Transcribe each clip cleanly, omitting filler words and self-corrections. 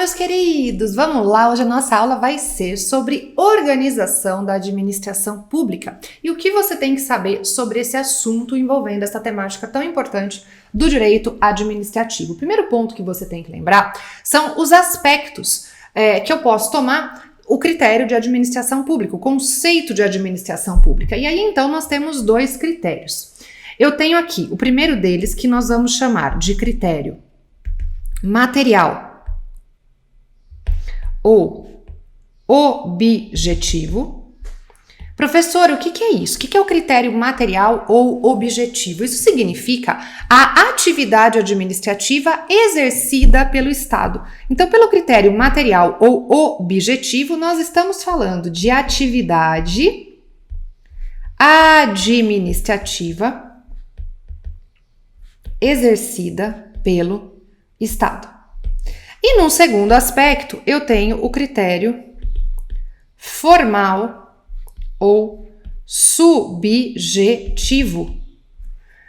meus queridos! Vamos lá, hoje a nossa aula vai ser sobre organização da administração pública e o que você tem que saber sobre esse assunto envolvendo essa temática tão importante do direito administrativo. O primeiro ponto que você tem que lembrar são os aspectos que eu posso tomar o critério de administração pública, o conceito de administração pública. E aí, então, nós temos dois critérios. Eu tenho aqui o primeiro deles que nós vamos chamar de critério material ou objetivo. Professor, o que é isso? O que é o critério material ou objetivo? Isso significa a atividade administrativa exercida pelo Estado. Então, pelo critério material ou objetivo, nós estamos falando de atividade administrativa exercida pelo Estado. E num segundo aspecto, eu tenho o critério formal ou subjetivo.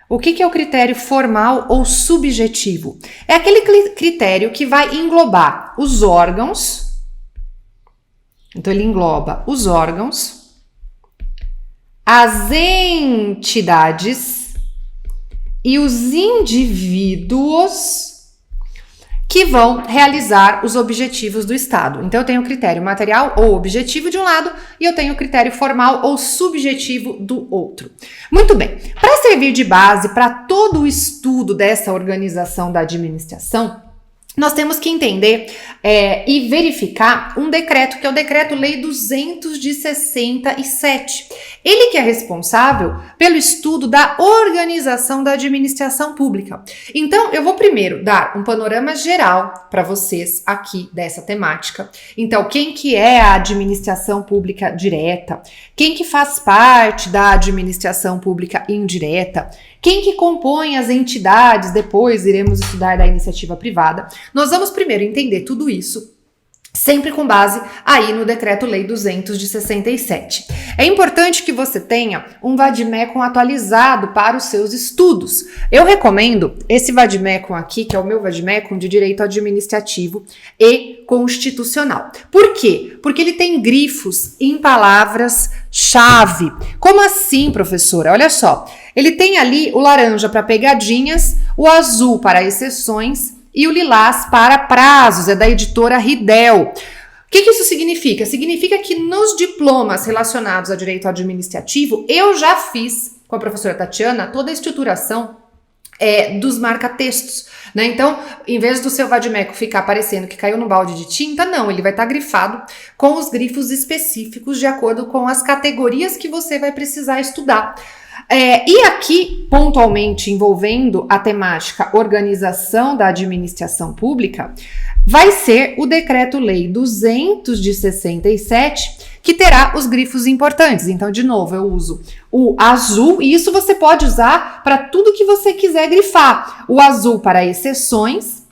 O que é o critério formal ou subjetivo? É aquele critério que vai englobar os órgãos. Então, ele engloba os órgãos, as entidades e os indivíduos que vão realizar os objetivos do Estado. Então, eu tenho o critério material ou objetivo de um lado e eu tenho o critério formal ou subjetivo do outro. Muito bem, para servir de base para todo o estudo dessa organização da administração, nós temos que entender e verificar um decreto, que é o Decreto-Lei 200 de 67. Ele que é responsável pelo estudo da organização da administração pública. Então, eu vou primeiro dar um panorama geral para vocês aqui dessa temática. Então, quem que é a administração pública direta? Quem que faz parte da administração pública indireta? Quem que compõe as entidades? Depois iremos estudar da iniciativa privada. Nós vamos primeiro entender tudo isso, sempre com base aí no Decreto-Lei 200 de 67. É importante que você tenha um vade-mecum atualizado para os seus estudos. Eu recomendo esse vade-mecum aqui, que é o meu vade-mecum de Direito Administrativo e Constitucional. Por quê? Porque ele tem grifos em palavras-chave. Como assim, professora? Olha só, ele tem ali o laranja para pegadinhas, o azul para exceções e o lilás para prazos, é da editora Ridel. O que isso significa? Significa que nos diplomas relacionados a direito administrativo, eu já fiz com a professora Tatiana toda a estruturação dos marca-textos, né? Então, em vez do seu vade-mecum ficar parecendo que caiu no balde de tinta, não, ele vai estar grifado com os grifos específicos de acordo com as categorias que você vai precisar estudar. E aqui, pontualmente envolvendo a temática organização da administração pública, vai ser o Decreto-Lei 200 de 67, que terá os grifos importantes. Então, de novo, eu uso o azul, e isso você pode usar para tudo que você quiser grifar. O azul para exceções,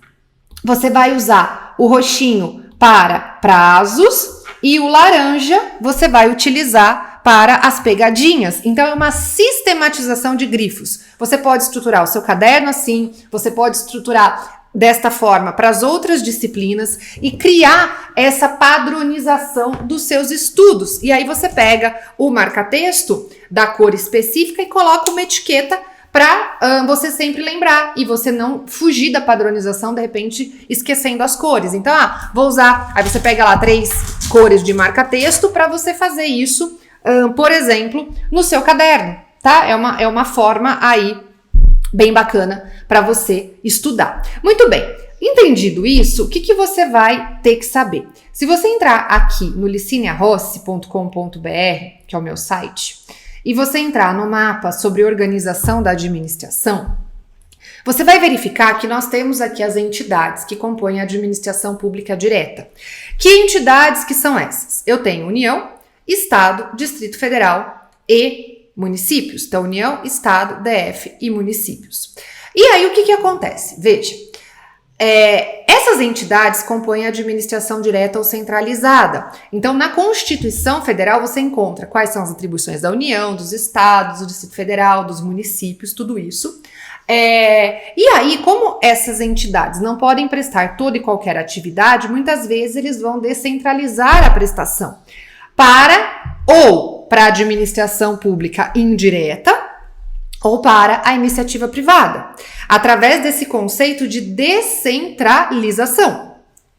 você vai usar o roxinho para prazos e o laranja você vai utilizar para as pegadinhas. Então, é uma sistematização de grifos. Você pode estruturar o seu caderno assim, você pode estruturar desta forma para as outras disciplinas e criar essa padronização dos seus estudos. E aí você pega o marca-texto da cor específica e coloca uma etiqueta para você sempre lembrar e você não fugir da padronização, de repente esquecendo as cores. Então, vou usar, aí você pega lá 3 cores de marca-texto para você fazer isso, por exemplo, no seu caderno, tá? É uma forma aí bem bacana para você estudar. Muito bem, entendido isso, o que você vai ter que saber? Se você entrar aqui no liciniarossi.com.br, que é o meu site, e você entrar no mapa sobre organização da administração, você vai verificar que nós temos aqui as entidades que compõem a administração pública direta. Que entidades que são essas? Eu tenho União, Estado, Distrito Federal e municípios. Então, União, Estado, DF e municípios. E aí, o que acontece? Veja, essas entidades compõem a administração direta ou centralizada. Então, na Constituição Federal, você encontra quais são as atribuições da União, dos Estados, do Distrito Federal, dos municípios, tudo isso. E aí, como essas entidades não podem prestar toda e qualquer atividade, muitas vezes eles vão descentralizar a prestação para a administração pública indireta ou para a iniciativa privada, através desse conceito de descentralização.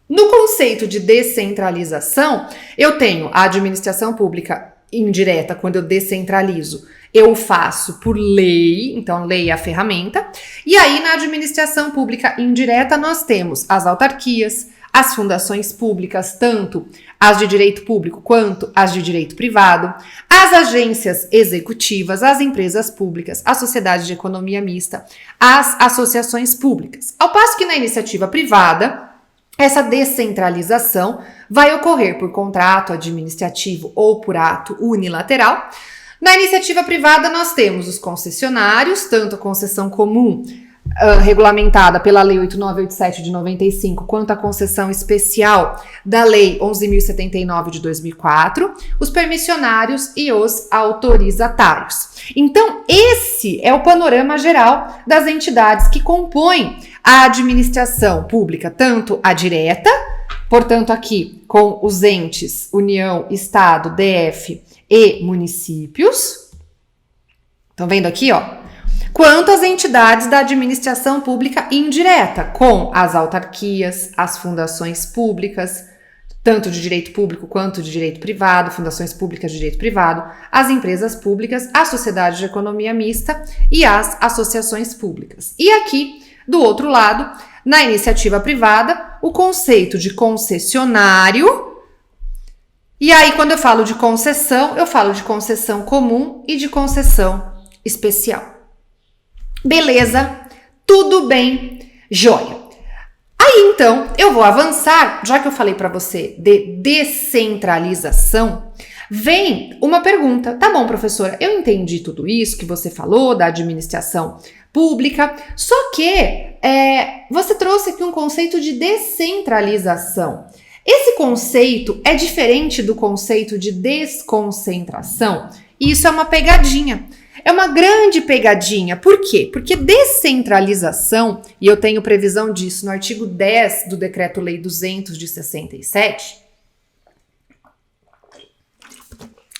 No conceito de descentralização, eu tenho a administração pública indireta, quando eu descentralizo, eu faço por lei, então lei é a ferramenta, e aí na administração pública indireta nós temos as autarquias, as fundações públicas, tanto as de direito público quanto as de direito privado, as agências executivas, as empresas públicas, a sociedade de economia mista, as associações públicas. Ao passo que na iniciativa privada, essa descentralização vai ocorrer por contrato administrativo ou por ato unilateral. Na iniciativa privada, nós temos os concessionários, tanto a concessão comum, regulamentada pela Lei 8987 de 95, quanto a concessão especial da Lei 11.079 de 2004, os permissionários e os autorizatários. Então, esse é o panorama geral das entidades que compõem a administração pública, tanto a direta, portanto aqui com os entes União, Estado, DF e municípios. Estão vendo aqui, ó? Quanto às entidades da administração pública indireta, com as autarquias, as fundações públicas, tanto de direito público quanto de direito privado, fundações públicas de direito privado, as empresas públicas, a sociedade de economia mista e as associações públicas. E aqui, do outro lado, na iniciativa privada, o conceito de concessionário. E aí, quando eu falo de concessão, eu falo de concessão comum e de concessão especial. Beleza? Tudo bem? Joia! Aí, então, eu vou avançar, já que eu falei para você de descentralização, vem uma pergunta. Tá bom, professora, eu entendi tudo isso que você falou da administração pública, só que você trouxe aqui um conceito de descentralização. Esse conceito é diferente do conceito de desconcentração, e isso é uma pegadinha. É uma grande pegadinha. Por quê? Porque descentralização, e eu tenho previsão disso no artigo 10 do Decreto-Lei 200 de 67,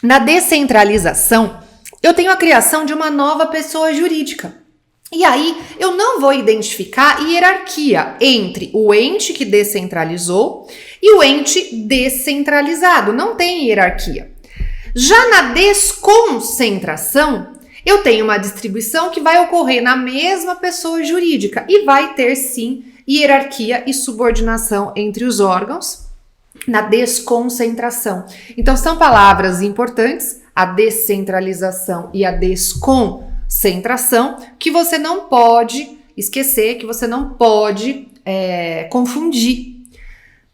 na descentralização, eu tenho a criação de uma nova pessoa jurídica. E aí, eu não vou identificar hierarquia entre o ente que descentralizou e o ente descentralizado. Não tem hierarquia. Já na desconcentração, eu tenho uma distribuição que vai ocorrer na mesma pessoa jurídica e vai ter, sim, hierarquia e subordinação entre os órgãos na desconcentração. Então, são palavras importantes, a descentralização e a desconcentração, que você não pode esquecer, que você não pode confundir.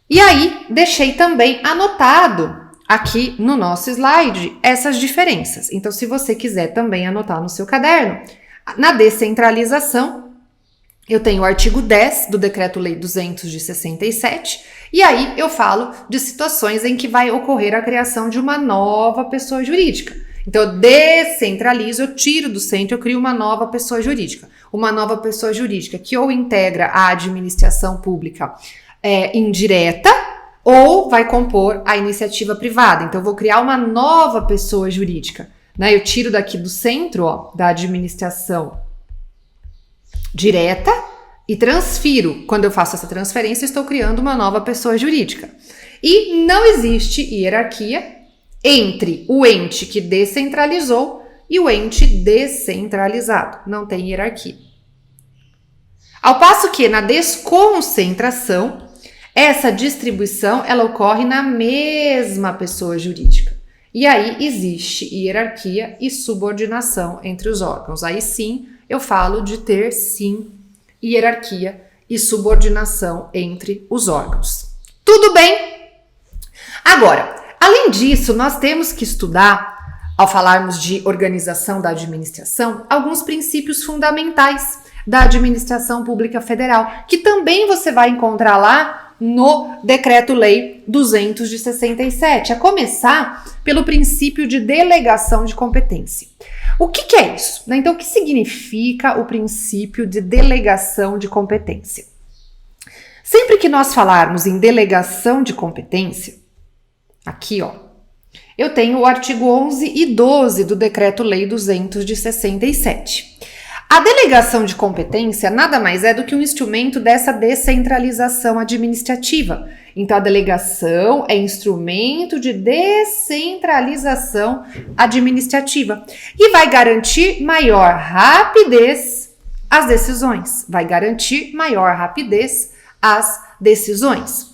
E aí, deixei também anotado aqui no nosso slide essas diferenças. Então, se você quiser também anotar no seu caderno, na descentralização, eu tenho o artigo 10 do Decreto-Lei 200 de 67, e aí eu falo de situações em que vai ocorrer a criação de uma nova pessoa jurídica. Então, eu descentralizo, eu tiro do centro, eu crio uma nova pessoa jurídica. Uma nova pessoa jurídica que ou integra a administração pública indireta, ou vai compor a iniciativa privada. Então, eu vou criar uma nova pessoa jurídica, né? Eu tiro daqui do centro, ó, da administração direta e transfiro. Quando eu faço essa transferência, estou criando uma nova pessoa jurídica. E não existe hierarquia entre o ente que descentralizou e o ente descentralizado. Não tem hierarquia. Ao passo que na desconcentração, essa distribuição, ela ocorre na mesma pessoa jurídica. E aí existe hierarquia e subordinação entre os órgãos. Aí sim, eu falo de ter, sim, hierarquia e subordinação entre os órgãos. Tudo bem? Agora, além disso, nós temos que estudar, ao falarmos de organização da administração, alguns princípios fundamentais da administração pública federal, que também você vai encontrar lá no Decreto-Lei 200 de 67, a começar pelo princípio de delegação de competência. O que é isso? Então, o que significa o princípio de delegação de competência? Sempre que nós falarmos em delegação de competência, aqui, ó, eu tenho o artigo 11 e 12 do Decreto-Lei 200 de 67. A delegação de competência nada mais é do que um instrumento dessa descentralização administrativa. Então, a delegação é instrumento de descentralização administrativa e vai garantir maior rapidez às decisões. Vai garantir maior rapidez às decisões.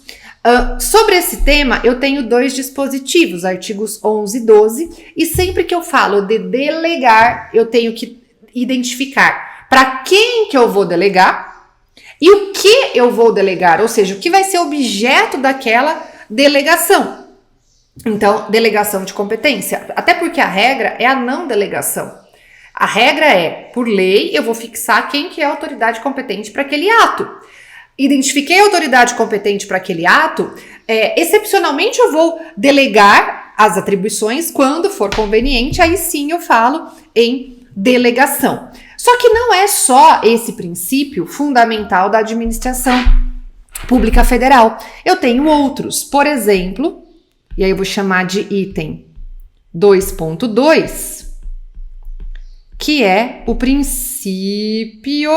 Sobre esse tema, eu tenho 2 dispositivos, artigos 11 e 12, e sempre que eu falo de delegar, eu tenho que identificar para quem que eu vou delegar e o que eu vou delegar, ou seja, o que vai ser objeto daquela delegação. Então, delegação de competência, até porque a regra é a não delegação. A regra é, por lei, eu vou fixar quem que é a autoridade competente para aquele ato. Identifiquei a autoridade competente para aquele ato, excepcionalmente eu vou delegar as atribuições quando for conveniente, aí sim eu falo em delegação. Só que não é só esse princípio fundamental da administração pública federal. Eu tenho outros, por exemplo, e aí eu vou chamar de item 2.2, que é o princípio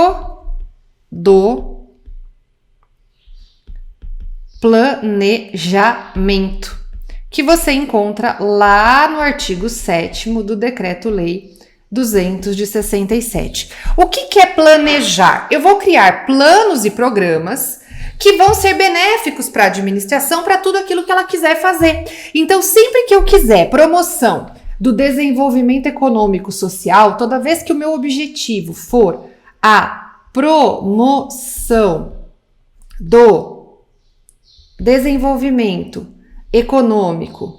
do planejamento, que você encontra lá no artigo 7º do Decreto-Lei 200 de 67. O que é planejar? Eu vou criar planos e programas que vão ser benéficos para a administração, para tudo aquilo que ela quiser fazer. Então, sempre que eu quiser promoção do desenvolvimento econômico social, toda vez que o meu objetivo for a promoção do desenvolvimento econômico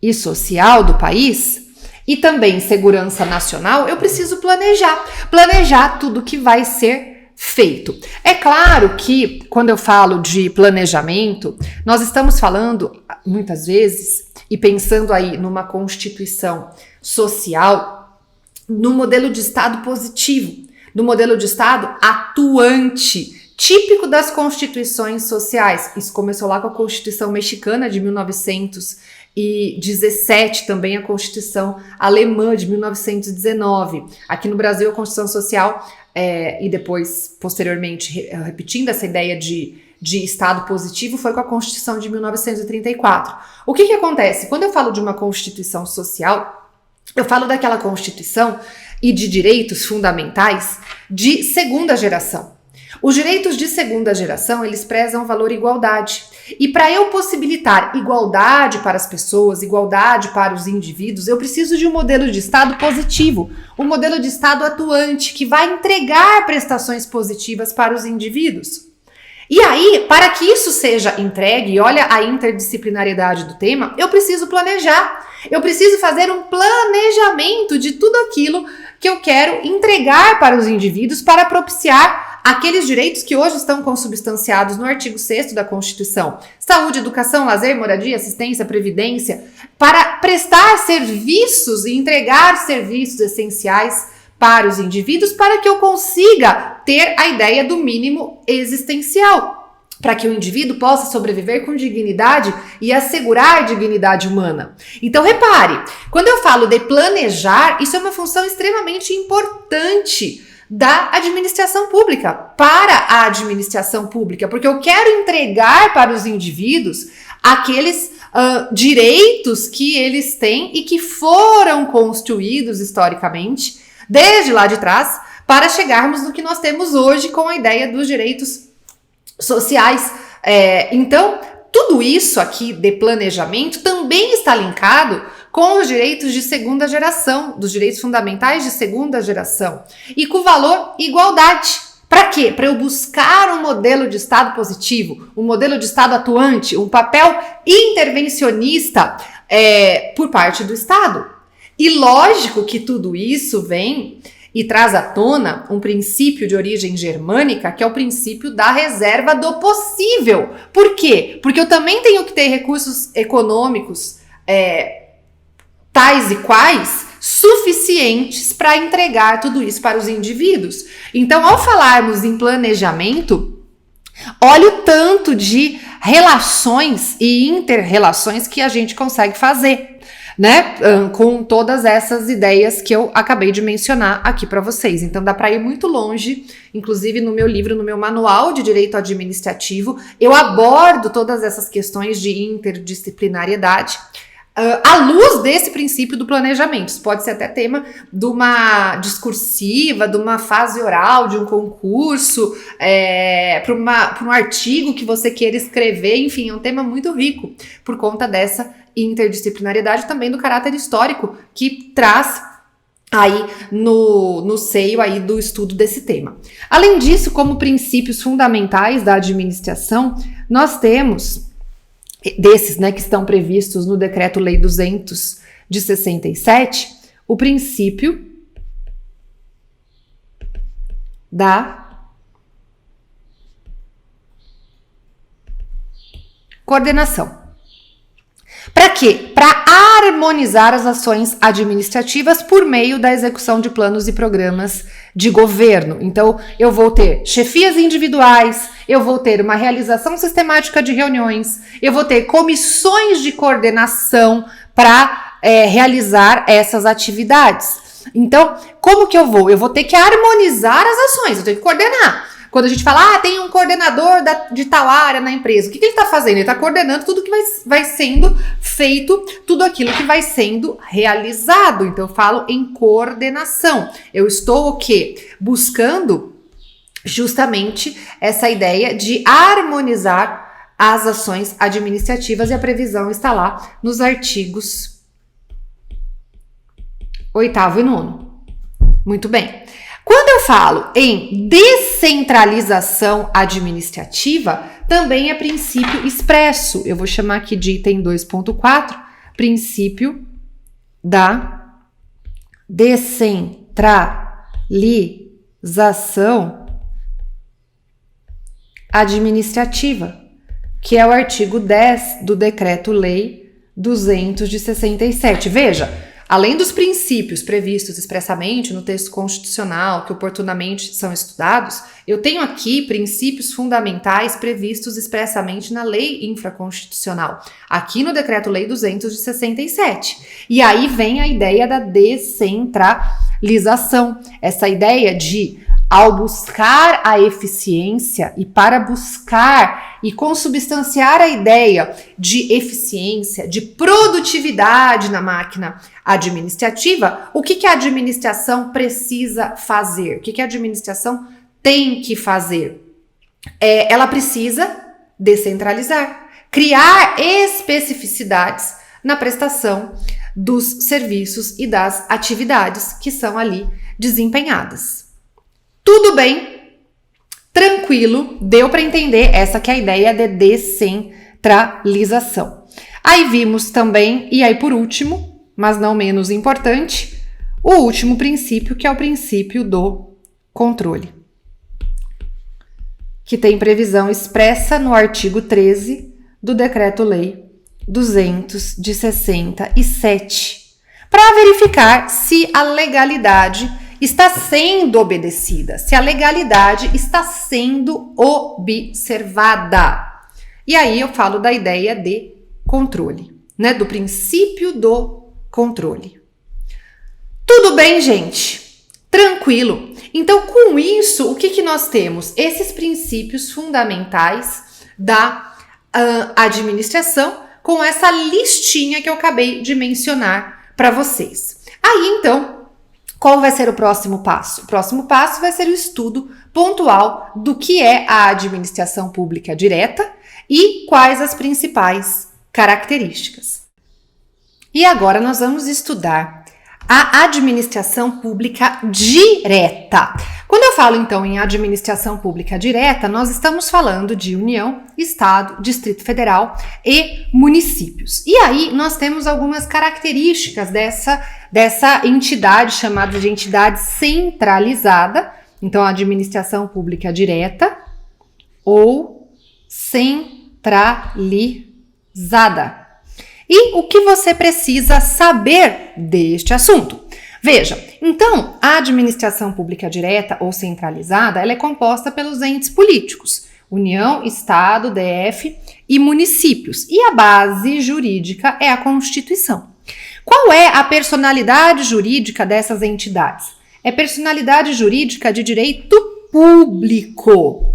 e social do país, e também segurança nacional, eu preciso planejar tudo que vai ser feito. É claro que quando eu falo de planejamento, nós estamos falando muitas vezes e pensando aí numa constituição social, no modelo de Estado positivo, no modelo de Estado atuante, típico das constituições sociais. Isso começou lá com a Constituição Mexicana de 1917, também a Constituição Alemã de 1919. Aqui no Brasil, a Constituição Social, e depois, posteriormente, repetindo essa ideia de Estado positivo, foi com a Constituição de 1934. O que acontece? Quando eu falo de uma Constituição social, eu falo daquela Constituição e de direitos fundamentais de segunda geração. Os direitos de segunda geração, eles prezam o valor igualdade. E para eu possibilitar igualdade para as pessoas, igualdade para os indivíduos, eu preciso de um modelo de Estado positivo, um modelo de Estado atuante, que vai entregar prestações positivas para os indivíduos. E aí, para que isso seja entregue, e olha a interdisciplinariedade do tema, eu preciso planejar. Eu preciso fazer um planejamento de tudo aquilo que eu quero entregar para os indivíduos para propiciar aqueles direitos que hoje estão consubstanciados no artigo 6º da Constituição. Saúde, educação, lazer, moradia, assistência, previdência, para prestar serviços e entregar serviços essenciais para os indivíduos, para que eu consiga ter a ideia do mínimo existencial, para que o indivíduo possa sobreviver com dignidade e assegurar dignidade humana. Então, repare, quando eu falo de planejar, isso é uma função extremamente importante da administração pública, para a administração pública, porque eu quero entregar para os indivíduos aqueles direitos que eles têm e que foram construídos historicamente, desde lá de trás, para chegarmos no que nós temos hoje com a ideia dos direitos sociais. Então, tudo isso aqui de planejamento também está linkado com os direitos de segunda geração, dos direitos fundamentais de segunda geração, e com o valor igualdade. Para quê? Para eu buscar um modelo de Estado positivo, um modelo de Estado atuante, um papel intervencionista por parte do Estado. E lógico que tudo isso vem e traz à tona um princípio de origem germânica, que é o princípio da reserva do possível. Por quê? Porque eu também tenho que ter recursos econômicos tais e quais suficientes para entregar tudo isso para os indivíduos. Então, ao falarmos em planejamento, olha o tanto de relações e inter-relações que a gente consegue fazer, né? Com todas essas ideias que eu acabei de mencionar aqui para vocês. Então dá para ir muito longe, inclusive no meu livro, no meu manual de direito administrativo, eu abordo todas essas questões de interdisciplinariedade à luz desse princípio do planejamento. Isso pode ser até tema de uma discursiva, de uma fase oral, de um concurso, para um artigo que você queira escrever, enfim, é um tema muito rico por conta dessa interdisciplinariedade, também do caráter histórico que traz aí no seio aí do estudo desse tema. Além disso, como princípios fundamentais da administração, nós temos desses, né, que estão previstos no Decreto-Lei 200 de 67, o princípio da coordenação. Para quê? Para harmonizar as ações administrativas por meio da execução de planos e programas de governo. Então, eu vou ter chefias individuais, eu vou ter uma realização sistemática de reuniões, eu vou ter comissões de coordenação para realizar essas atividades. Então, como que eu vou? Eu vou ter que harmonizar as ações, eu tenho que coordenar. Quando a gente fala, tem um coordenador de tal área na empresa, o que ele está fazendo? Ele está coordenando tudo que vai sendo feito, tudo aquilo que vai sendo realizado. Então, eu falo em coordenação. Eu estou o quê? Buscando justamente essa ideia de harmonizar as ações administrativas, e a previsão está lá nos artigos 8º e 9º. Muito bem. Quando eu falo em descentralização administrativa, também é princípio expresso. Eu vou chamar aqui de item 2.4, princípio da descentralização administrativa, que é o artigo 10 do Decreto-Lei 200 de 67. Veja, além dos princípios previstos expressamente no texto constitucional, que oportunamente são estudados, eu tenho aqui princípios fundamentais previstos expressamente na lei infraconstitucional, aqui no Decreto-Lei 200 de 67. E aí vem a ideia da descentralização, essa ideia de, ao buscar a eficiência e para buscar e consubstanciar a ideia de eficiência, de produtividade na máquina administrativa, o que a administração precisa fazer? O que a administração tem que fazer? Ela precisa descentralizar, criar especificidades na prestação dos serviços e das atividades que são ali desempenhadas. Tudo bem? Tranquilo? Deu para entender? Essa que é a ideia de descentralização. Aí vimos também, e aí por último, mas não menos importante, o último princípio, que é o princípio do controle, que tem previsão expressa no artigo 13 do Decreto-Lei 200 de 67, para verificar se a legalidade está sendo obedecida, se a legalidade está sendo observada. E aí eu falo da ideia de controle, né? Do princípio do controle. Tudo bem, gente? Tranquilo? Então, com isso, o que nós temos? Esses princípios fundamentais da administração, com essa listinha que eu acabei de mencionar para vocês. Aí, então, qual vai ser o próximo passo? O próximo passo vai ser o estudo pontual do que é a administração pública direta e quais as principais características. E agora nós vamos estudar a administração pública direta. Quando eu falo, então, em administração pública direta, nós estamos falando de União, Estado, Distrito Federal e municípios. E aí, nós temos algumas características dessa entidade chamada de entidade centralizada. Então, administração pública direta ou centralizada. E o que você precisa saber deste assunto? Veja, então, a administração pública direta ou centralizada, ela é composta pelos entes políticos, União, Estado, DF e municípios. E a base jurídica é a Constituição. Qual é a personalidade jurídica dessas entidades? É personalidade jurídica de direito público.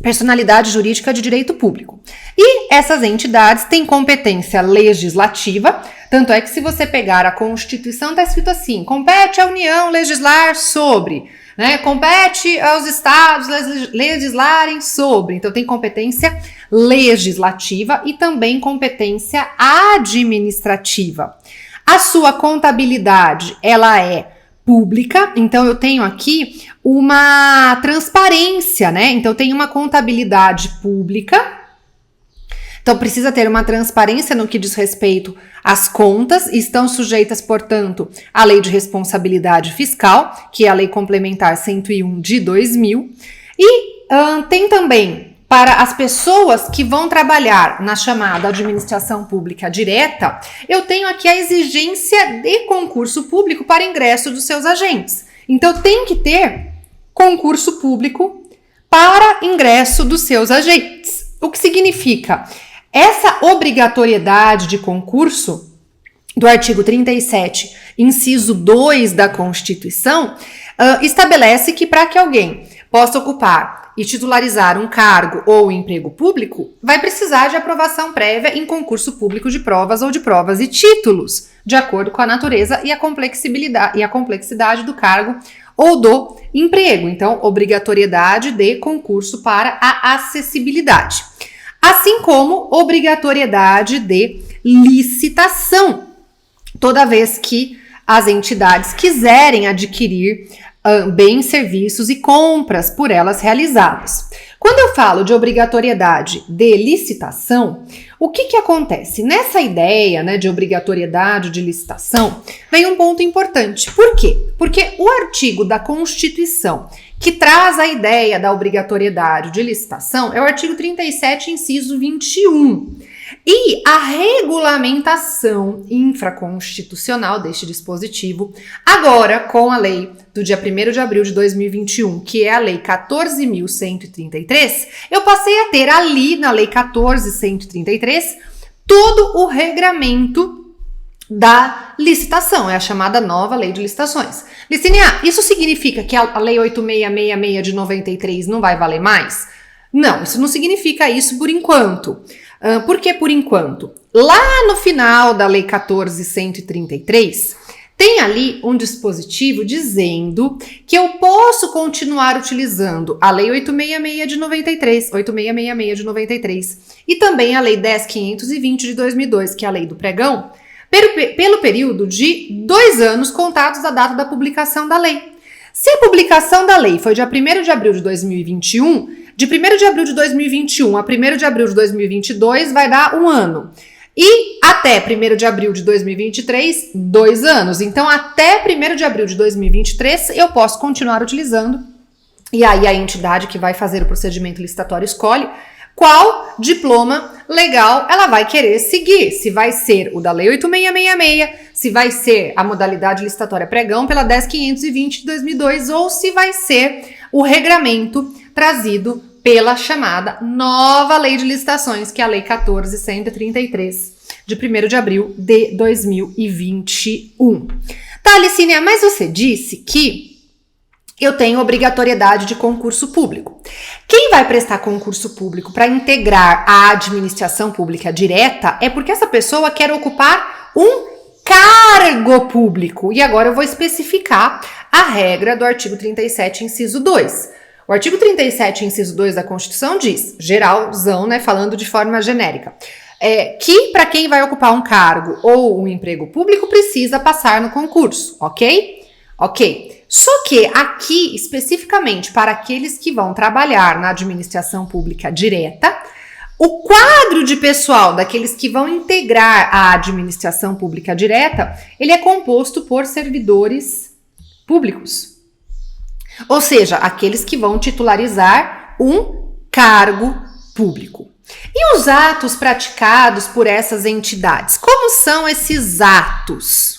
Personalidade jurídica de direito público. E essas entidades têm competência legislativa, tanto é que se você pegar a Constituição, está escrito assim, compete à União legislar sobre, né? Compete aos estados legislarem sobre. Então tem competência legislativa e também competência administrativa. A sua contabilidade, ela é pública, então eu tenho aqui uma transparência, né? Então tem uma contabilidade pública, então precisa ter uma transparência no que diz respeito às contas, estão sujeitas, portanto, à Lei de Responsabilidade Fiscal, que é a Lei Complementar 101 de 2000, e tem também para as pessoas que vão trabalhar na chamada administração pública direta, eu tenho aqui a exigência de concurso público para ingresso dos seus agentes. Então, tem que ter concurso público para ingresso dos seus agentes. O que significa? Essa obrigatoriedade de concurso do artigo 37, inciso 2 da Constituição, estabelece que para que alguém possa ocupar e titularizar um cargo ou emprego público, vai precisar de aprovação prévia em concurso público de provas ou de provas e títulos, de acordo com a natureza e a complexidade do cargo ou do emprego. Então, obrigatoriedade de concurso para a acessibilidade. Assim como obrigatoriedade de licitação, toda vez que as entidades quiserem adquirir bens, serviços e compras por elas realizados. Quando eu falo de obrigatoriedade de licitação, o que acontece? Nessa ideia, né, de obrigatoriedade de licitação, vem um ponto importante. Por quê? Porque o artigo da Constituição que traz a ideia da obrigatoriedade de licitação é o artigo 37, inciso 21. E a regulamentação infraconstitucional deste dispositivo, agora com a lei do dia 1º de abril de 2021, que é a lei 14.133, eu passei a ter ali na lei 14.133 todo o regramento da licitação, é a chamada nova lei de licitações. Liciniar, isso significa que a lei 8666 de 93 não vai valer mais? Não, isso não significa isso por enquanto. Por que por enquanto? Lá no final da lei 14.133, tem ali um dispositivo dizendo que eu posso continuar utilizando a lei 8666 de 93 e também a lei 10.520 de 2002, que é a lei do pregão, pelo período de 2 anos contados da data da publicação da lei. Se a publicação da lei foi dia 1º de abril de 2021, de 1º de abril de 2021 a 1º de abril de 2022 vai dar 1 ano. E até 1º de abril de 2023, 2 anos. Então, até 1º de abril de 2023, eu posso continuar utilizando. E aí, a entidade que vai fazer o procedimento licitatório escolhe qual diploma legal ela vai querer seguir. Se vai ser o da Lei 8666, se vai ser a modalidade licitatória pregão pela 10.520 de 2002, ou se vai ser o regramento trazido pela chamada nova lei de licitações, que é a lei 14.133, de 1º de abril de 2021. Tá, Alicínia, mas você disse que eu tenho obrigatoriedade de concurso público. Quem vai prestar concurso público para integrar a administração pública direta é porque essa pessoa quer ocupar um cargo público. E agora eu vou especificar a regra do artigo 37, inciso 2. O artigo 37, inciso 2 da Constituição diz, geralzão, né, falando de forma genérica, que para quem vai ocupar um cargo ou um emprego público precisa passar no concurso, ok? Ok. Só que aqui, especificamente para aqueles que vão trabalhar na administração pública direta, o quadro de pessoal daqueles que vão integrar a administração pública direta, ele é composto por servidores públicos. Ou seja, aqueles que vão titularizar um cargo público. E os atos praticados por essas entidades? Como são esses atos?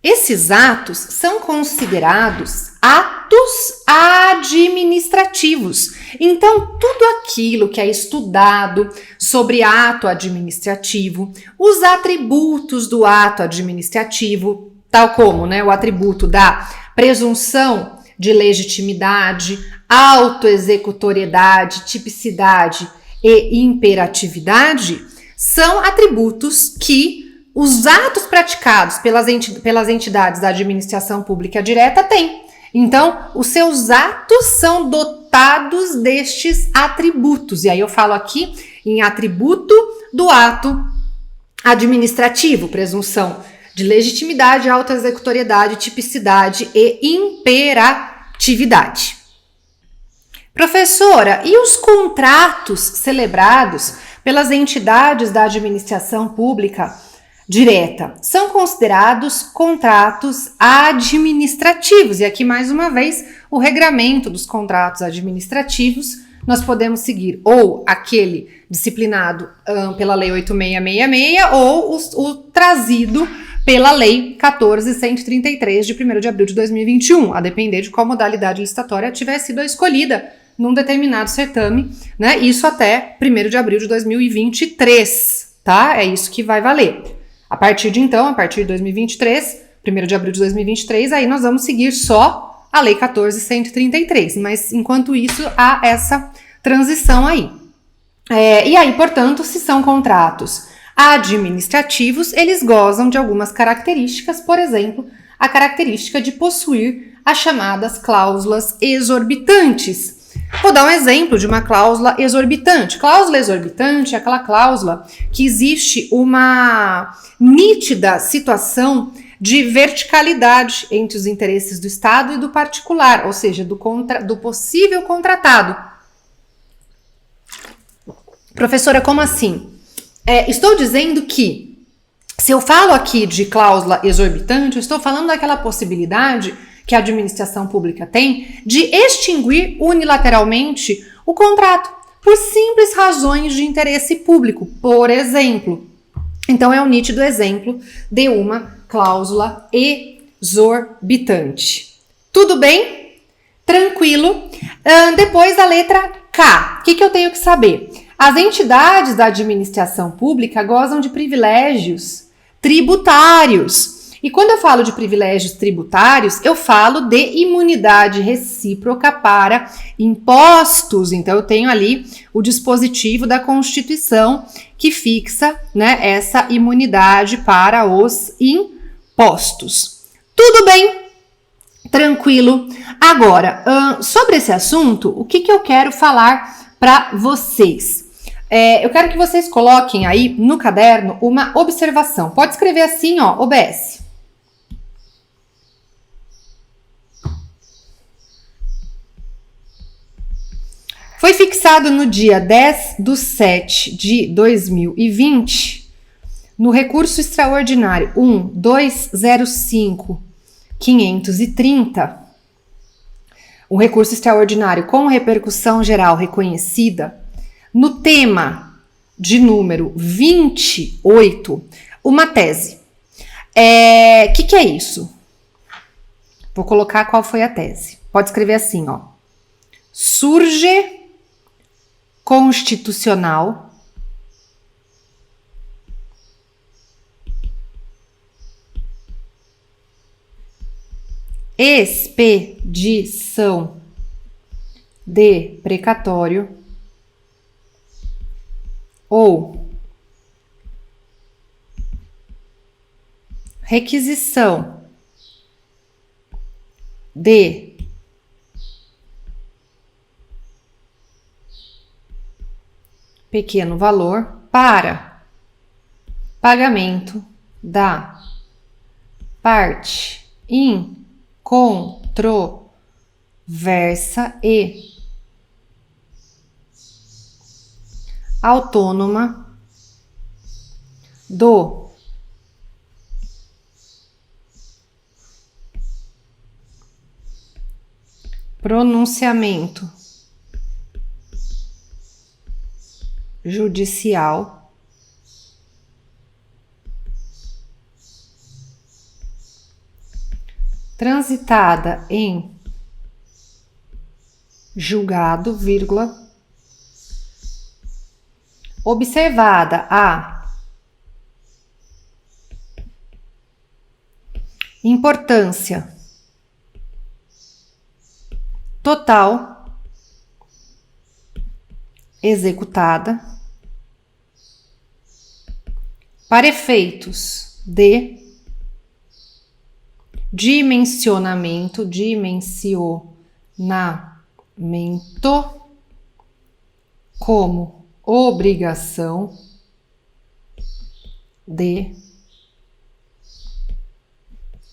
Esses atos são considerados atos administrativos. Então, tudo aquilo que é estudado sobre ato administrativo, os atributos do ato administrativo, tal como, o atributo da presunção de legitimidade, autoexecutoriedade, tipicidade e imperatividade, são atributos que os atos praticados pelas entidades da administração pública direta têm. Então, os seus atos são dotados destes atributos. E aí eu falo aqui em atributo do ato administrativo, presunção de legitimidade, autoexecutoriedade, tipicidade e imperatividade. Professora, e os contratos celebrados pelas entidades da administração pública direta são considerados contratos administrativos? E aqui, mais uma vez, o regramento dos contratos administrativos, nós podemos seguir ou aquele disciplinado pela Lei 8666 ou o trazido pela Lei 14.133 de 1º de abril de 2021, a depender de qual modalidade licitatória tiver sido escolhida num determinado certame, Isso até 1º de abril de 2023, tá? É isso que vai valer. A partir de 2023, 1º de abril de 2023, aí nós vamos seguir só a Lei 14.133, mas enquanto isso há essa transição aí. E aí, portanto, se são contratos administrativos, eles gozam de algumas características, por exemplo, a característica de possuir as chamadas cláusulas exorbitantes. Vou dar um exemplo de uma cláusula exorbitante. Cláusula exorbitante é aquela cláusula que existe uma nítida situação de verticalidade entre os interesses do Estado e do particular, ou seja, do possível contratado. Professora, como assim? Estou dizendo que, se eu falo aqui de cláusula exorbitante, eu estou falando daquela possibilidade que a administração pública tem de extinguir unilateralmente o contrato por simples razões de interesse público, por exemplo. Então, é um nítido exemplo de uma cláusula exorbitante. Tudo bem? Tranquilo? Depois a letra K. O que eu tenho que saber? As entidades da administração pública gozam de privilégios tributários. E quando eu falo de privilégios tributários, eu falo de imunidade recíproca para impostos. Então, eu tenho ali o dispositivo da Constituição que fixa, essa imunidade para os impostos. Tudo bem? Tranquilo? Agora, sobre esse assunto, o que eu quero falar para vocês? Eu quero que vocês coloquem aí no caderno uma observação. Pode escrever assim, OBS. Foi fixado no dia 10/7/2020, no recurso extraordinário 1.205.530, um recurso extraordinário com repercussão geral reconhecida, no tema de número 28, uma tese. Que é isso? Vou colocar qual foi a tese. Pode escrever assim, Surge constitucional expedição de precatório ou requisição de pequeno valor para pagamento da parte controversa e autônoma do pronunciamento judicial transitada em julgado, vírgula, observada a importância total executada para efeitos de dimensionamento como obrigação de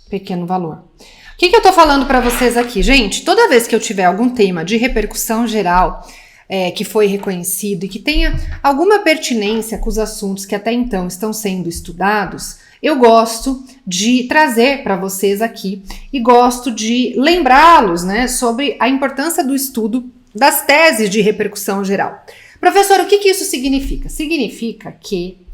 pequeno valor. O que eu tô falando para vocês aqui? Gente, toda vez que eu tiver algum tema de repercussão geral que foi reconhecido e que tenha alguma pertinência com os assuntos que até então estão sendo estudados, eu gosto de trazer para vocês aqui e gosto de lembrá-los, né, sobre a importância do estudo das teses de repercussão geral. Professor, o que isso significa? Significa que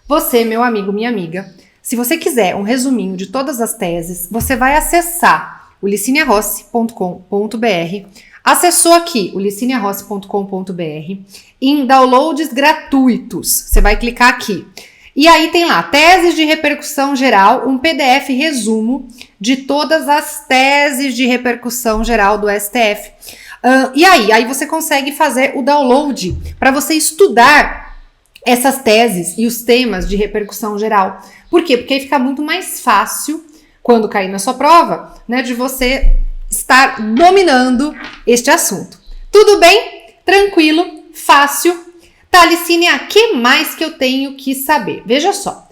você, meu amigo, minha amiga, se você quiser um resuminho de todas as teses, você vai acessar o liciniarossi.com.br. Acessou aqui o liciniarossi.com.br em downloads gratuitos. Você vai clicar aqui. E aí tem lá, teses de repercussão geral, um PDF resumo de todas as teses de repercussão geral do STF. E aí você consegue fazer o download para você estudar essas teses e os temas de repercussão geral. Por quê? Porque aí fica muito mais fácil, quando cair na sua prova, né, de você estar dominando este assunto. Tudo bem? Tranquilo? Fácil? Tá, Licínia, o que mais que eu tenho que saber? Veja só.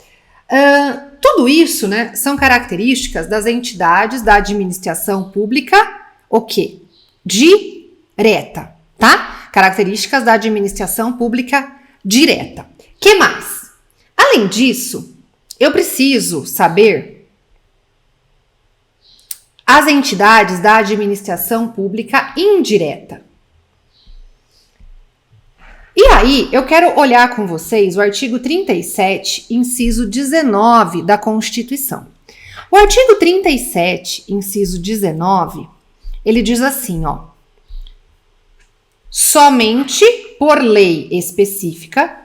Tudo isso, né, são características das entidades da administração pública, o quê? Direta, tá? Características da administração pública direta. Que mais? Além disso, eu preciso saber as entidades da administração pública indireta. E aí, eu quero olhar com vocês o artigo 37, inciso 19 da Constituição. O artigo 37, inciso 19, ele diz assim, ó: somente por lei específica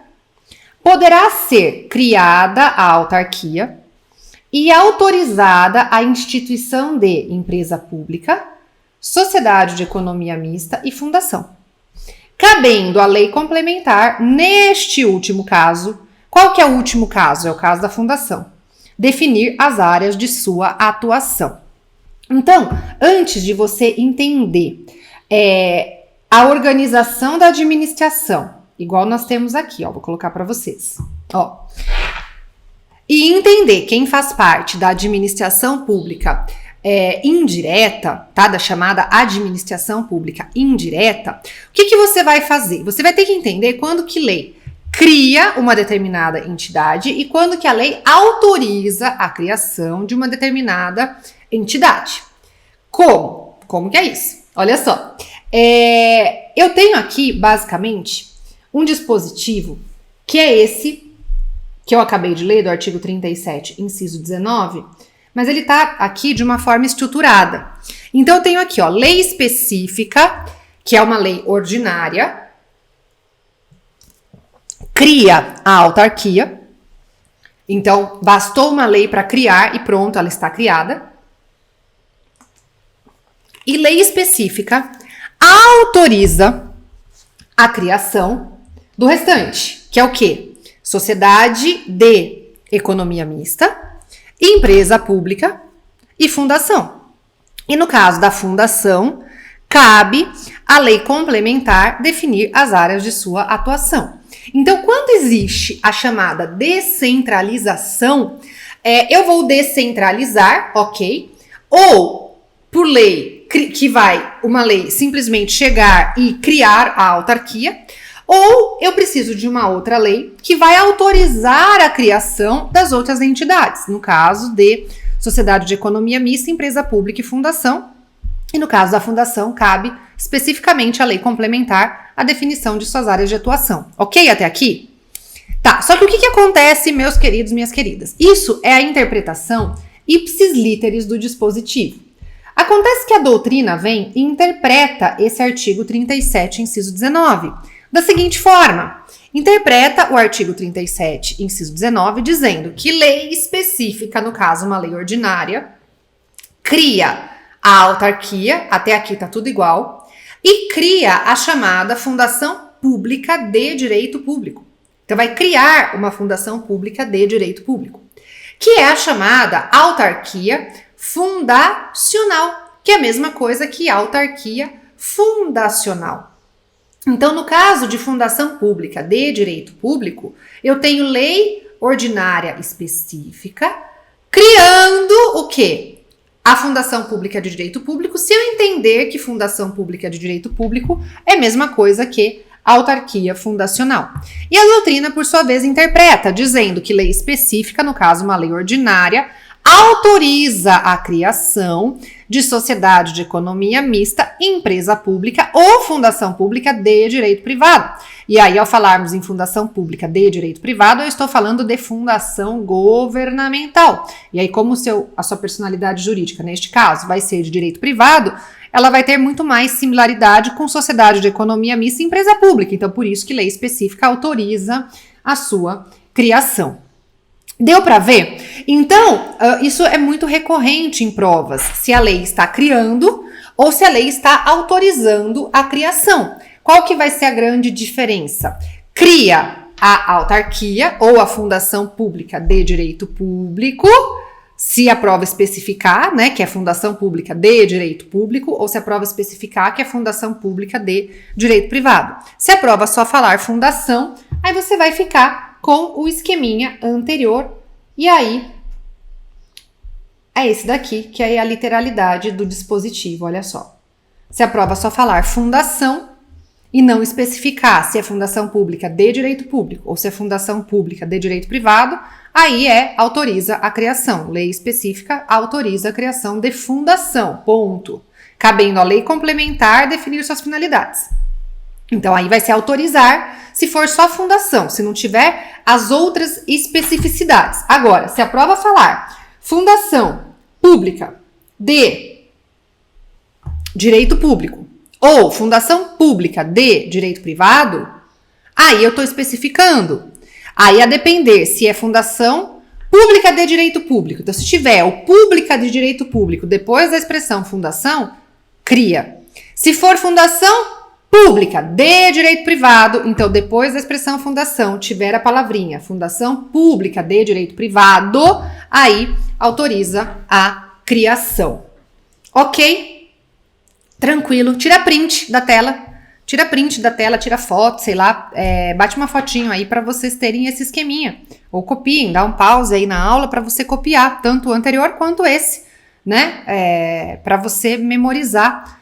poderá ser criada a autarquia e autorizada a instituição de empresa pública, sociedade de economia mista e fundação, cabendo a lei complementar neste último caso. Qual que é o último caso? É o caso da fundação. Definir as áreas de sua atuação. Então, antes de você entender a organização da administração, igual nós temos aqui, ó, vou colocar para vocês, ó, e entender quem faz parte da administração pública indireta, tá? Da chamada administração pública indireta, o que você vai fazer? Você vai ter que entender quando que lei cria uma determinada entidade e quando que a lei autoriza a criação de uma determinada entidade. Como? Como que é isso? Olha só, eu tenho aqui, basicamente, um dispositivo que é esse que eu acabei de ler, do artigo 37, inciso 19, mas ele tá aqui de uma forma estruturada. Então, eu tenho aqui, ó, lei específica, que é uma lei ordinária, cria a autarquia. Então, bastou uma lei para criar e pronto, ela está criada. E lei específica autoriza a criação do restante, que é o quê? Sociedade de economia mista, empresa pública e fundação. E no caso da fundação, cabe à lei complementar definir as áreas de sua atuação. Então, quando existe a chamada descentralização, eu vou descentralizar, ok? Ou por lei, que vai uma lei simplesmente chegar e criar a autarquia, ou eu preciso de uma outra lei que vai autorizar a criação das outras entidades, no caso de sociedade de economia mista, empresa pública e fundação, e no caso da fundação cabe especificamente a lei complementar a definição de suas áreas de atuação. Ok até aqui? Tá, só que o que acontece, meus queridos, minhas queridas? Isso é a interpretação ipsis literis do dispositivo. Acontece que a doutrina vem e interpreta esse artigo 37, inciso 19, da seguinte forma. Interpreta o artigo 37, inciso 19, dizendo que lei específica, no caso uma lei ordinária, cria a autarquia, até aqui tá tudo igual, e cria a chamada Fundação Pública de Direito Público. Então vai criar uma fundação pública de direito público, que é a chamada autarquia fundacional, que é a mesma coisa que autarquia fundacional. Então, no caso de fundação pública de direito público, eu tenho lei ordinária específica criando o quê? A fundação pública de direito público, se eu entender que fundação pública de direito público é a mesma coisa que autarquia fundacional. E a doutrina, por sua vez, interpreta, dizendo que lei específica, no caso uma lei ordinária, autoriza a criação de sociedade de economia mista, empresa pública ou fundação pública de direito privado. E aí, ao falarmos em fundação pública de direito privado, eu estou falando de fundação governamental. E aí, como a sua personalidade jurídica, neste caso, vai ser de direito privado, ela vai ter muito mais similaridade com sociedade de economia mista e empresa pública. Então, por isso que lei específica autoriza a sua criação. Deu para ver? Então, isso é muito recorrente em provas, se a lei está criando ou se a lei está autorizando a criação. Qual que vai ser a grande diferença? Cria a autarquia ou a fundação pública de direito público, se a prova especificar, né, que é fundação pública de direito público, ou se a prova especificar que é fundação pública de direito privado. Se a prova só falar fundação, aí você vai ficar com o esqueminha anterior, e aí é esse daqui, que é a literalidade do dispositivo, olha só. Se a prova só falar fundação e não especificar se é fundação pública de direito público ou se é fundação pública de direito privado, aí autoriza a criação. Lei específica autoriza a criação de fundação, ponto. Cabendo à lei complementar definir suas finalidades. Então, aí vai se autorizar se for só fundação, se não tiver as outras especificidades. Agora, se a prova falar fundação pública de direito público ou fundação pública de direito privado, aí eu estou especificando. Aí, a depender se é fundação pública de direito público. Então, se tiver o pública de direito público depois da expressão fundação, cria. Se for fundação pública de direito privado, então depois da expressão fundação tiver a palavrinha fundação pública de direito privado, aí autoriza a criação. Ok? Tranquilo. Tira print da tela, tira foto, sei lá, bate uma fotinho aí para vocês terem esse esqueminha. Ou copiem, dá um pause aí na aula para você copiar tanto o anterior quanto esse, né? Para você memorizar.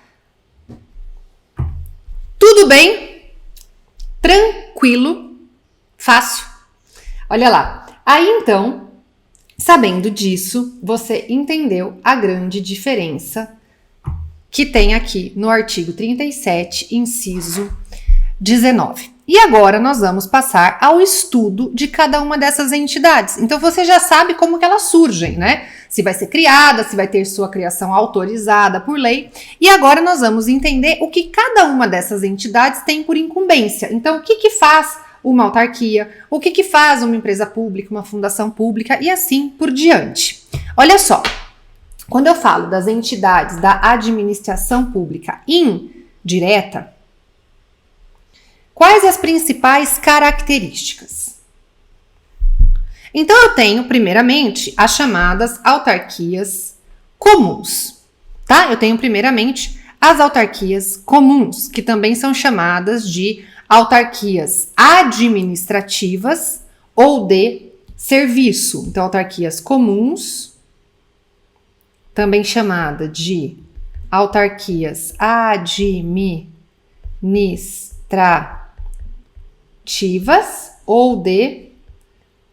Tudo bem? Tranquilo? Fácil? Olha lá. Aí, então, sabendo disso, você entendeu a grande diferença que tem aqui no artigo 37, inciso 19. E agora nós vamos passar ao estudo de cada uma dessas entidades. Então, você já sabe como que elas surgem, né? Se vai ser criada, se vai ter sua criação autorizada por lei. E agora nós vamos entender o que cada uma dessas entidades tem por incumbência. Então, o que faz uma autarquia, o que faz uma empresa pública, uma fundação pública e assim por diante. Olha só, quando eu falo das entidades da administração pública indireta, quais as principais características? Então, eu tenho, primeiramente, as chamadas autarquias comuns, tá? Eu tenho, primeiramente, as autarquias comuns, que também são chamadas de autarquias administrativas ou de serviço. Então, autarquias comuns, também chamada de autarquias administrativas ou de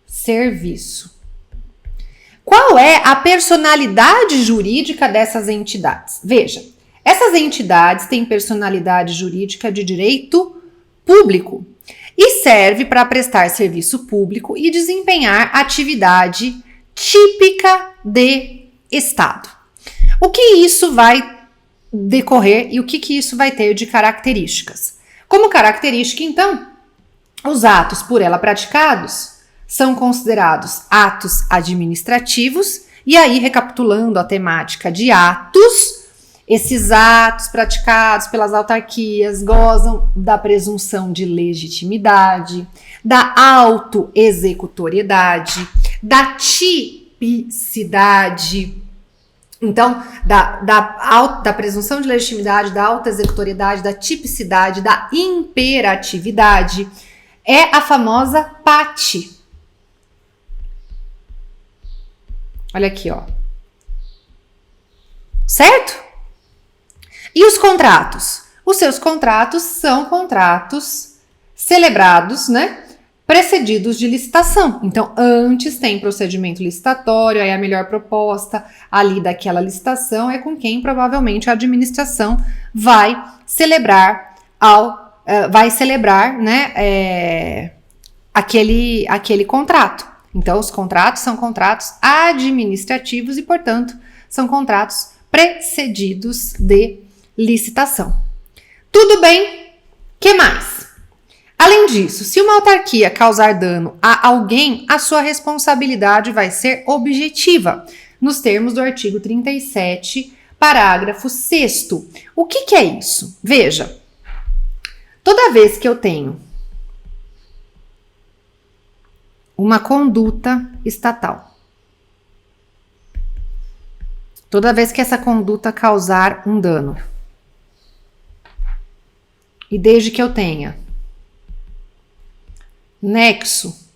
serviço. Qual é a personalidade jurídica dessas entidades? Veja, essas entidades têm personalidade jurídica de direito público e serve para prestar serviço público e desempenhar atividade típica de Estado. O que isso vai decorrer e o que isso vai ter de características? Como característica, então, os atos por ela praticados são considerados atos administrativos, e aí, recapitulando a temática de atos, esses atos praticados pelas autarquias gozam da presunção de legitimidade, da autoexecutoriedade, da tipicidade. Então, da presunção de legitimidade, da autoexecutoriedade, da tipicidade, da imperatividade. É a famosa PAT. Olha aqui, ó. Certo? E os contratos? Os seus contratos são contratos celebrados, né? Precedidos de licitação. Então, antes tem procedimento licitatório, aí a melhor proposta ali daquela licitação é com quem provavelmente a administração vai celebrar, né, aquele contrato. Então, os contratos são contratos administrativos e, portanto, são contratos precedidos de licitação. Tudo bem? Que mais? Além disso, se uma autarquia causar dano a alguém, a sua responsabilidade vai ser objetiva, nos termos do artigo 37, parágrafo 6º. O que é isso? Veja, toda vez que eu tenho uma conduta estatal, toda vez que essa conduta causar um dano, e desde que eu tenha nexo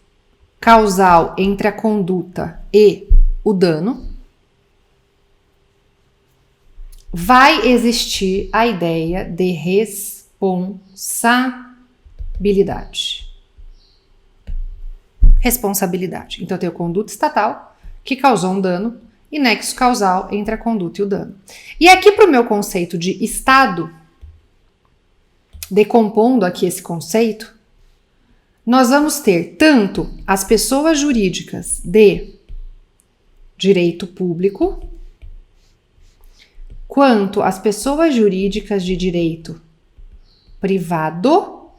causal entre a conduta e o dano, vai existir a ideia de responsabilidade. Responsabilidade. Então, eu tenho conduta estatal que causou um dano e nexo causal entre a conduta e o dano. E aqui para o meu conceito de Estado, decompondo aqui esse conceito, nós vamos ter tanto as pessoas jurídicas de direito público, quanto as pessoas jurídicas de direito privado,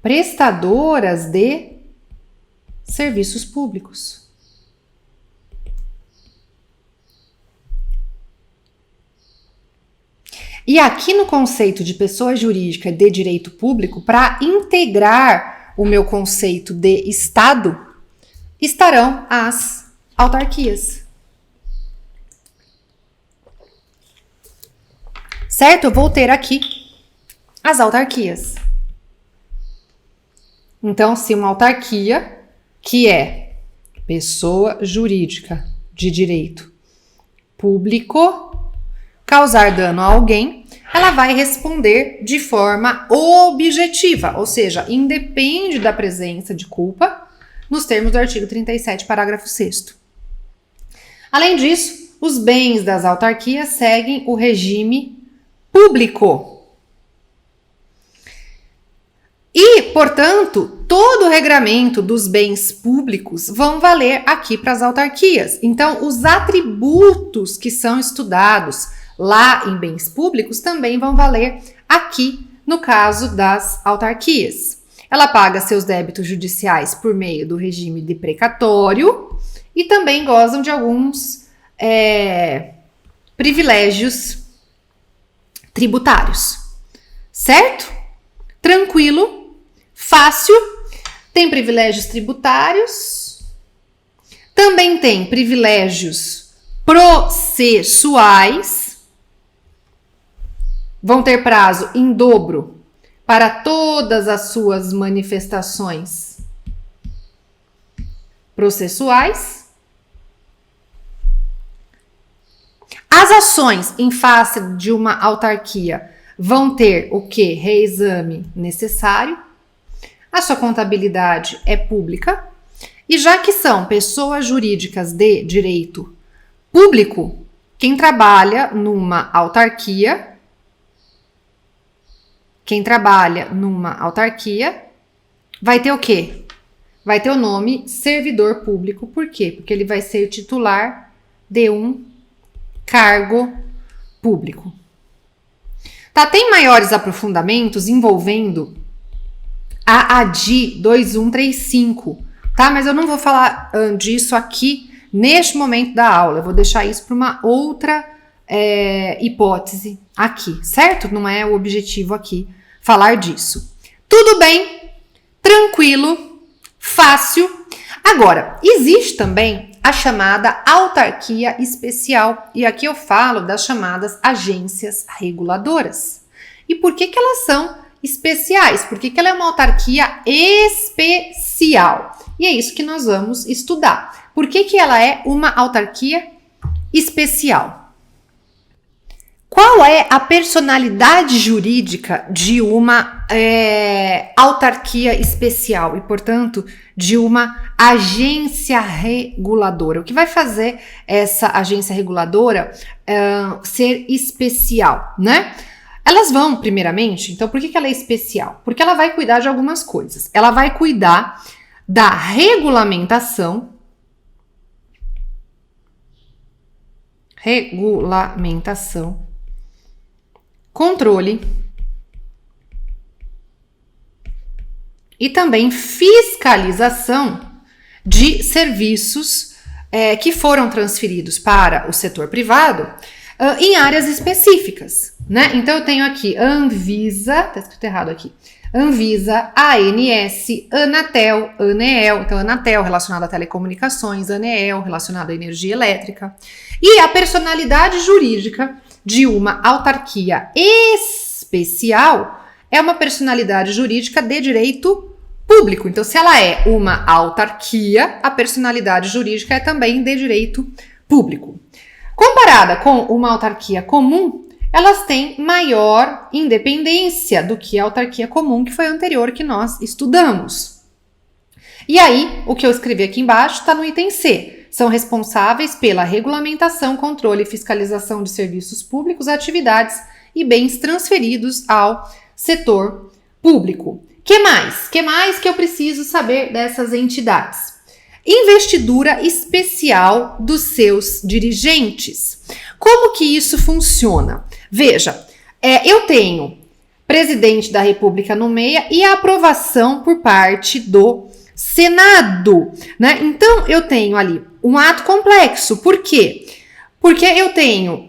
prestadoras de serviços públicos. E aqui no conceito de pessoa jurídica de direito público, para integrar o meu conceito de Estado, estarão as autarquias. Certo? Eu vou ter aqui as autarquias. Então, se uma autarquia, que é pessoa jurídica de direito público, causar dano a alguém, ela vai responder de forma objetiva, ou seja, independe da presença de culpa, nos termos do artigo 37, parágrafo 6º. Além disso, os bens das autarquias seguem o regime público. E, portanto, todo o regramento dos bens públicos vão valer aqui para as autarquias. Então, os atributos que são estudados lá em bens públicos também vão valer aqui no caso das autarquias. Ela paga seus débitos judiciais por meio do regime de precatório e também gozam de alguns privilégios tributários. Certo? Tranquilo? Fácil, tem privilégios tributários, também tem privilégios processuais, vão ter prazo em dobro para todas as suas manifestações processuais. As ações em face de uma autarquia vão ter o quê? Reexame necessário. A sua contabilidade é pública. E já que são pessoas jurídicas de direito público, quem trabalha numa autarquia vai ter o quê? Vai ter o nome servidor público. Por quê? Porque ele vai ser titular de um cargo público. Tá, tem maiores aprofundamentos envolvendo a ADI 2135, tá? Mas eu não vou falar disso aqui neste momento da aula. Eu vou deixar isso para uma outra hipótese aqui, certo? Não é o objetivo aqui falar disso. Tudo bem, tranquilo, fácil. Agora, existe também a chamada autarquia especial, e aqui eu falo das chamadas agências reguladoras. E por que elas são especiais? Por que ela é uma autarquia especial? E é isso que nós vamos estudar. Por que ela é uma autarquia especial? Qual é a personalidade jurídica de uma autarquia especial e, portanto, de uma agência reguladora? O que vai fazer essa agência reguladora ser especial, né? Elas vão, primeiramente, então por que ela é especial? Porque ela vai cuidar de algumas coisas. Ela vai cuidar da regulamentação, controle e também fiscalização de serviços que foram transferidos para o setor privado em áreas específicas, né? Então eu tenho aqui Anvisa, tá escrito errado aqui, Anvisa, ANS, Anatel, ANEEL, então Anatel relacionado a telecomunicações, ANEEL relacionado à energia elétrica, e a personalidade jurídica de uma autarquia especial é uma personalidade jurídica de direito público. Então, se ela é uma autarquia, a personalidade jurídica é também de direito público. Comparada com uma autarquia comum, elas têm maior independência do que a autarquia comum, que foi a anterior que nós estudamos. E aí, o que eu escrevi aqui embaixo está no item C. São responsáveis pela regulamentação, controle e fiscalização de serviços públicos, atividades e bens transferidos ao setor público. Que mais? Que mais que eu preciso saber dessas entidades? Investidura especial dos seus dirigentes. Como que isso funciona? Veja, eu tenho presidente da República no meio e a aprovação por parte do Senado, né? Então, eu tenho ali um ato complexo. Por quê? Porque eu tenho,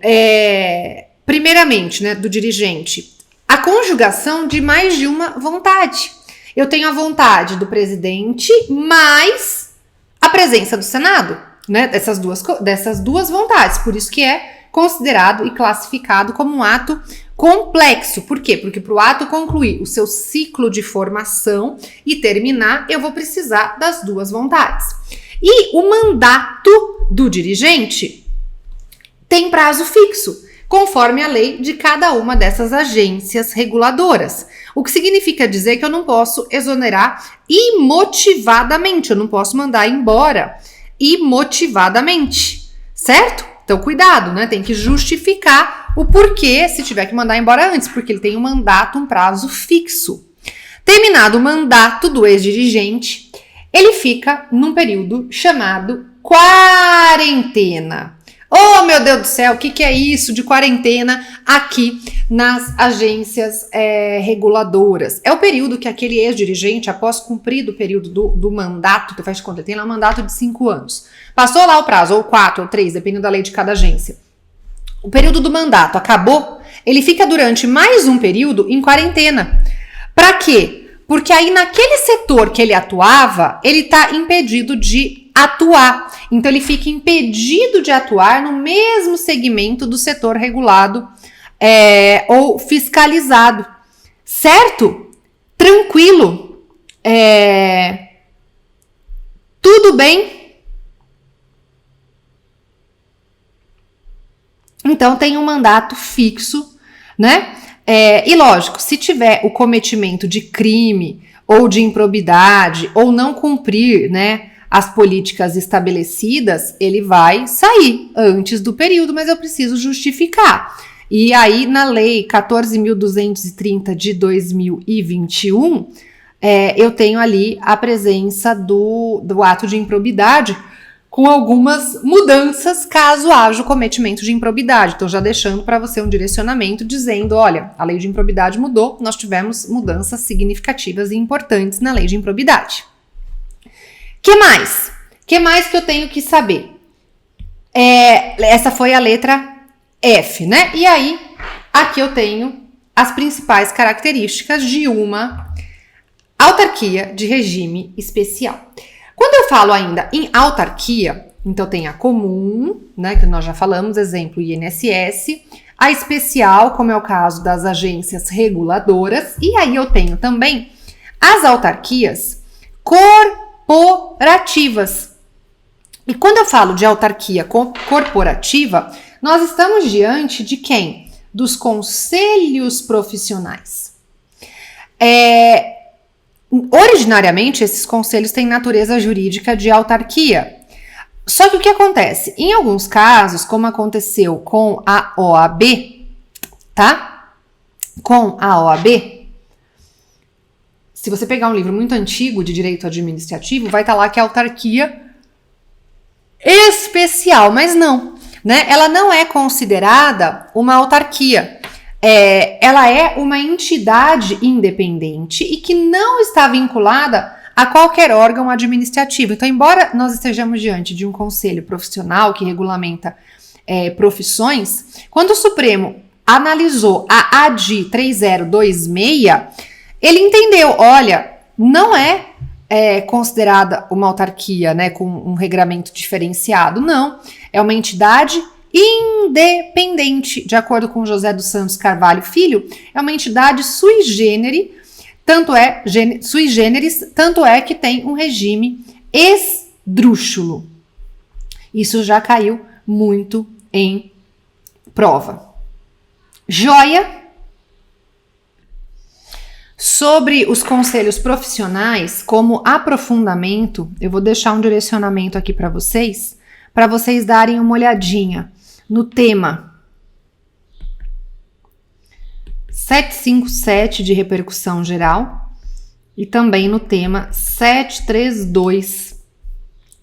primeiramente, né, do dirigente, a conjugação de mais de uma vontade. Eu tenho a vontade do presidente mais a presença do Senado, né? Dessas duas vontades. Por isso que é considerado e classificado como um ato complexo. Por quê? Porque para o ato concluir o seu ciclo de formação e terminar, eu vou precisar das duas vontades. E o mandato do dirigente tem prazo fixo, conforme a lei de cada uma dessas agências reguladoras. O que significa dizer que eu não posso exonerar imotivadamente, eu não posso mandar embora imotivadamente, certo? Então, cuidado, né? Tem que justificar o porquê se tiver que mandar embora antes, porque ele tem um mandato, um prazo fixo. Terminado o mandato do ex-dirigente, ele fica num período chamado quarentena. Oh, meu Deus do céu, o que é isso de quarentena aqui nas agências reguladoras? É o período que aquele ex-dirigente, após cumprido o período do mandato, tu faz de conta, ele tem lá um mandato de 5 anos. Passou lá o prazo, ou 4, ou 3, dependendo da lei de cada agência. O período do mandato acabou, ele fica durante mais um período em quarentena. Para quê? Porque aí naquele setor que ele atuava, ele está impedido de atuar. Então ele fica impedido de atuar no mesmo segmento do setor regulado ou fiscalizado. Certo? Tranquilo? Tudo bem? Então tem um mandato fixo, né? E lógico, se tiver o cometimento de crime ou de improbidade ou não cumprir, né, as políticas estabelecidas, ele vai sair antes do período, mas eu preciso justificar. E aí, na lei 14.230 de 2021, eu tenho ali a presença do ato de improbidade com algumas mudanças caso haja o cometimento de improbidade. Então, já deixando para você um direcionamento dizendo, olha, a lei de improbidade mudou, nós tivemos mudanças significativas e importantes na lei de improbidade. Que mais? Que mais que eu tenho que saber? Essa foi a letra F, né? E aí, aqui eu tenho as principais características de uma autarquia de regime especial. Quando eu falo ainda em autarquia, então tem a comum, né, que nós já falamos, exemplo INSS, a especial, como é o caso das agências reguladoras, e aí eu tenho também as autarquias corporativas. E quando eu falo de autarquia corporativa, nós estamos diante de quem? Dos conselhos profissionais. Originariamente, esses conselhos têm natureza jurídica de autarquia. Só que o que acontece? Em alguns casos, como aconteceu com a OAB, tá? Com a OAB, se você pegar um livro muito antigo de direito administrativo, vai estar lá que é autarquia especial, mas não, né? Ela não é considerada uma autarquia. Ela é uma entidade independente e que não está vinculada a qualquer órgão administrativo. Então, embora nós estejamos diante de um conselho profissional que regulamenta profissões, quando o Supremo analisou a ADI 3026, ele entendeu, olha, não é considerada uma autarquia, né, com um regramento diferenciado, não. É uma entidade independente, de acordo com José dos Santos Carvalho Filho, é uma entidade sui generis, tanto é que tem um regime esdrúxulo. Isso já caiu muito em prova. Joia? Sobre os conselhos profissionais, como aprofundamento, eu vou deixar um direcionamento aqui para vocês darem uma olhadinha no tema 757 de repercussão geral e também no tema 732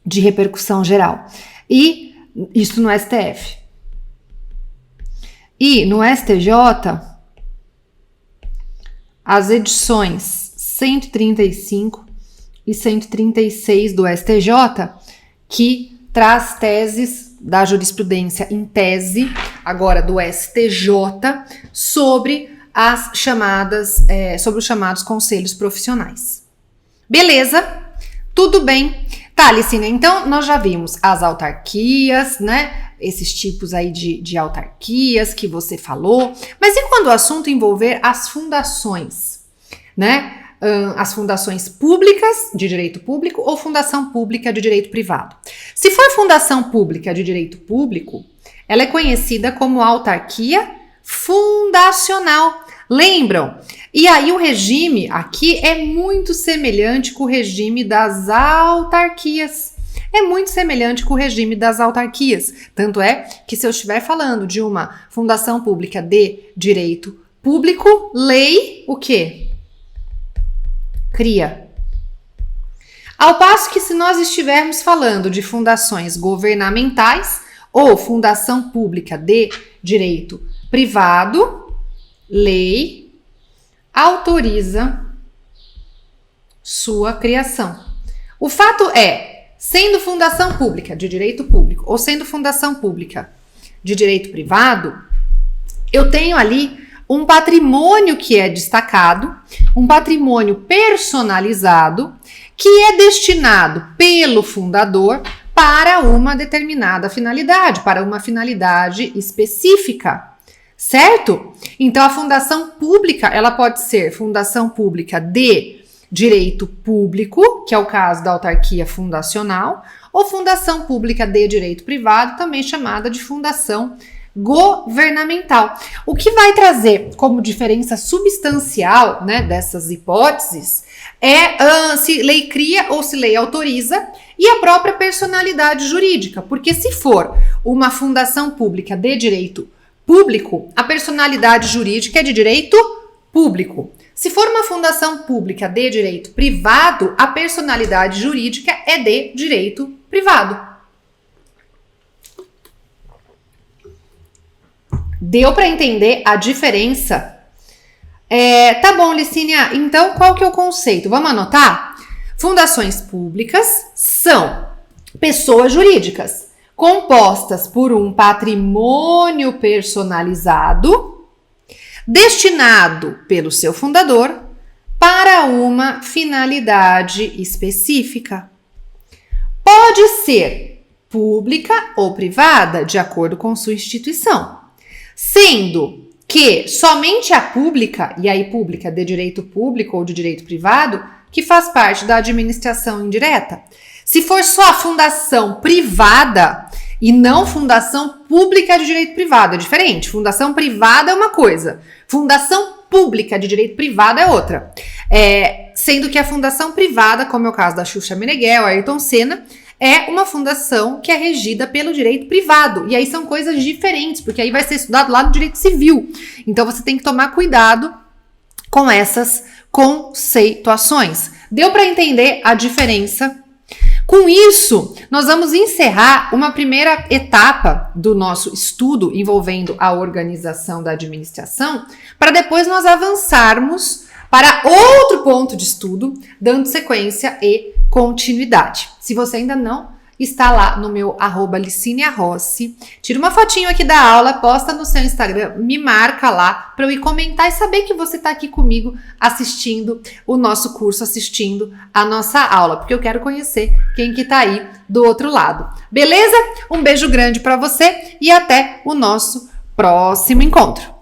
de repercussão geral. E isso no STF. E no STJ, as edições 135 e 136 do STJ, que traz teses da jurisprudência em tese, agora do STJ, sobre sobre os chamados conselhos profissionais. Beleza? Tudo bem? Tá, Alicina, então nós já vimos as autarquias, né? Esses tipos aí de autarquias que você falou. Mas e quando o assunto envolver as fundações, né? As fundações públicas de direito público ou fundação pública de direito privado? Se for fundação pública de direito público, ela é conhecida como autarquia fundacional. Lembram? E aí o regime aqui é muito semelhante com o regime das autarquias. É muito semelhante com o regime das autarquias. Tanto é que se eu estiver falando de uma fundação pública de direito público, lei o quê? Cria. Ao passo que se nós estivermos falando de fundações governamentais ou fundação pública de direito privado, lei autoriza sua criação. O fato é, sendo fundação pública de direito público ou sendo fundação pública de direito privado, eu tenho ali um patrimônio que é destacado, um patrimônio personalizado, que é destinado pelo fundador para uma determinada finalidade, para uma finalidade específica. Certo? Então, a fundação pública, ela pode ser fundação pública de direito público, que é o caso da autarquia fundacional, ou fundação pública de direito privado, também chamada de fundação governamental. O que vai trazer como diferença substancial, né, dessas hipóteses é se lei cria ou se lei autoriza e a própria personalidade jurídica, porque se for uma fundação pública de direito público, a personalidade jurídica é de direito público. Se for uma fundação pública de direito privado, a personalidade jurídica é de direito privado. Deu para entender a diferença? Tá bom, Licínia, então qual que é o conceito? Vamos anotar? Fundações públicas são pessoas jurídicas compostas por um patrimônio personalizado destinado pelo seu fundador para uma finalidade específica. Pode ser pública ou privada, de acordo com sua instituição, sendo que somente a pública, e aí pública de direito público ou de direito privado, que faz parte da administração indireta. Se for só a fundação privada e não fundação pública de direito privado, é diferente. Fundação privada é uma coisa, fundação pública de direito privado é outra. Sendo que a fundação privada, como é o caso da Xuxa Meneghel, Ayrton Senna, é uma fundação que é regida pelo direito privado. E aí são coisas diferentes, porque aí vai ser estudado lá no direito civil. Então você tem que tomar cuidado com essas conceituações. Deu para entender a diferença? Com isso, nós vamos encerrar uma primeira etapa do nosso estudo envolvendo a organização da administração, para depois nós avançarmos para outro ponto de estudo, dando sequência e continuidade. Se você ainda não está lá no meu @LiciniaRossi, tira uma fotinho aqui da aula, posta no seu Instagram, me marca lá para eu ir comentar e saber que você está aqui comigo assistindo o nosso curso, assistindo a nossa aula, porque eu quero conhecer quem que tá aí do outro lado. Beleza? Um beijo grande para você e até o nosso próximo encontro.